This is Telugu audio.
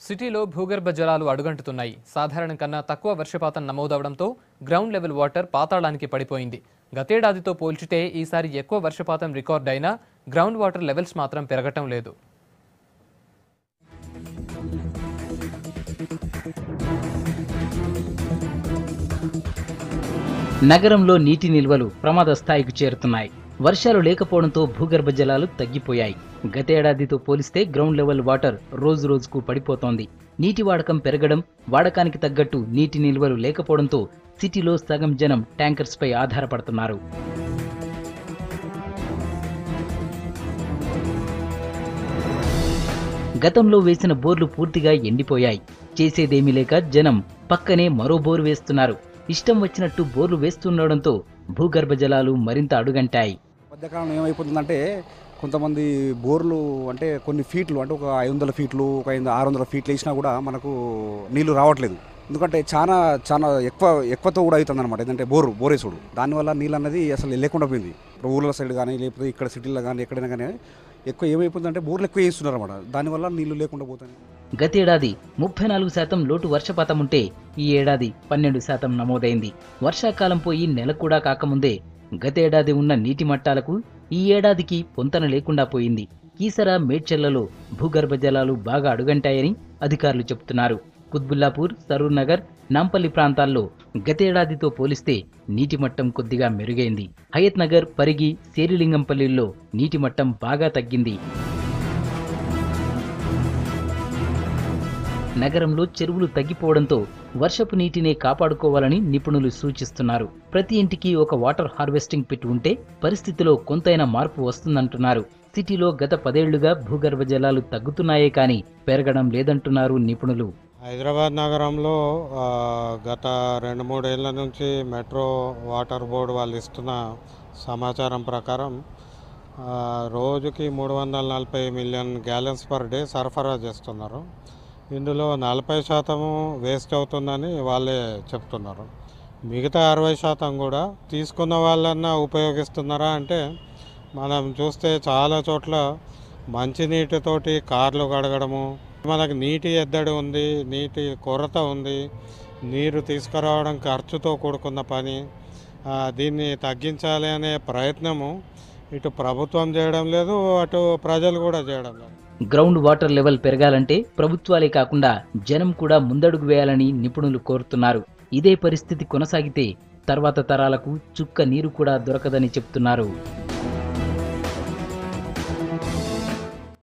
సిటీలో భూగర్భ జలాలు అడుగంటుతున్నాయి. సాధారణం కన్నా తక్కువ వర్షపాతం నమోదవడంతో గ్రౌండ్ లెవెల్ వాటర్ పాతాళానికి పడిపోయింది. గతేడాదితో పోల్చితే ఈసారి ఎక్కువ వర్షపాతం రికార్డ్ అయినా గ్రౌండ్ వాటర్ లెవెల్స్ మాత్రం పెరగటం లేదు. నగరంలో నీటి నిల్వలు ప్రమాద స్థాయికి చేరుతున్నాయి. వర్షాలు లేకపోవడంతో భూగర్భ జలాలు తగ్గిపోయాయి. గతేడాదితో పోలిస్తే గ్రౌండ్ లెవెల్ వాటర్ రోజు రోజుకు పడిపోతోంది. నీటి వాడకం పెరగడం, వాడకానికి తగ్గట్టు నీటి నిల్వలు లేకపోవడంతో సిటీలో సగం జనం ట్యాంకర్స్ పై ఆధారపడుతున్నారు. గతంలో వేసిన బోర్లు పూర్తిగా ఎండిపోయాయి. చేసేదేమీ లేక జనం పక్కనే మరో బోరు వేస్తున్నారు. ఇష్టం వచ్చినట్టు బోర్లు వేస్తుండడంతో భూగర్భ జలాలు మరింత అడుగంటాయి. మధ్యకాలంలో ఏమైపోతుందంటే కొంతమంది బోర్లు అంటే కొన్ని ఫీట్లు అంటే ఒక 500 ఫీట్లు, ఒక 600 ఫీట్లు వేసినా కూడా మనకు నీళ్లు రావట్లేదు. ఎందుకంటే చాలా చాలా ఎక్కువతో కూడా అవుతుంది అనమాట. ఏంటంటే బోరేసుడు దానివల్ల నీళ్ళు అన్నది అసలు లేకుండా పోయింది. ఇప్పుడు ఊళ్ళ సైడ్ కానీ లేకపోతే ఇక్కడ సిటీలో కానీ ఎక్కడైనా కానీ ఎక్కువ ఏమైపోతుందంటే బోర్లు ఎక్కువ వేస్తున్నారు అనమాట. దానివల్ల నీళ్లు లేకుండా పోతాయి. గతేడాది 34% లోటు వర్షపాతం ఉంటే ఈ ఏడాది 12% నమోదైంది. వర్షాకాలం పోయి నెల కూడా కాకముందే గతేడాది ఉన్న నీటి మట్టాలకు ఈ ఏడాదికి పొంతన లేకుండా పోయింది. కీసర, మేడ్చల్లలో భూగర్భ జలాలు బాగా అడుగంటాయని అధికారులు చెబుతున్నారు. కుత్బుల్లాపూర్, సరూర్ నగర్, నాంపల్లి ప్రాంతాల్లో గతేడాదితో పోలిస్తే నీటి మట్టం కొద్దిగా మెరుగైంది. హయత్ నగర్, పరిగి, శేరిలింగంపల్లిల్లో నీటి మట్టం బాగా తగ్గింది. నగరంలో చెరువులు తగ్గిపోవడంతో వర్షపు నీటినే కాపాడుకోవాలని నిపుణులు సూచిస్తున్నారు. ప్రతి ఇంటికి ఒక వాటర్ హార్వెస్టింగ్ పిట్ ఉంటే పరిస్థితిలో కొంతైనా మార్పు వస్తుందంటున్నారు. సిటీలో గత 10 ఏళ్లుగా భూగర్భ జలాలు తగ్గుతున్నాయే కానీ పెరగడం లేదంటున్నారు నిపుణులు. హైదరాబాద్ నగరంలో గత 2-3 ఏళ్ల నుంచి మెట్రో వాటర్ బోర్డు వాళ్ళు ఇస్తున్న సమాచారం ప్రకారం రోజుకి 340 మిలియన్ గ్యాలన్స్ పర్ డే సరఫరా చేస్తున్నారు. ఇందులో 40% వేస్ట్ అవుతుందని వాళ్ళే చెప్తున్నారు. మిగతా 60% కూడా తీసుకున్న వాళ్ళన్నా ఉపయోగిస్తున్నారా అంటే మనం చూస్తే చాలా చోట్ల మంచినీటితోటి కార్లు కడగడము, మనకు నీటి ఎద్దడి ఉంది, నీటి కొరత ఉంది, నీరు తీసుకురావడం ఖర్చుతో కూడుకున్న పని. దీన్ని తగ్గించాలి అనే ప్రయత్నము ఇటు ప్రభుత్వం చేయడం లేదు, అటు ప్రజలు కూడా చేయడం లేదు. గ్రౌండ్ వాటర్ లెవెల్ పెరగాలంటే ప్రభుత్వాలే కాకుండా జనం కూడా ముందడుగు వేయాలని నిపుణులు కోరుతున్నారు. ఇదే పరిస్థితి కొనసాగితే తర్వాత తరాలకు చుక్క నీరు కూడా దొరకదని చెప్తున్నారు.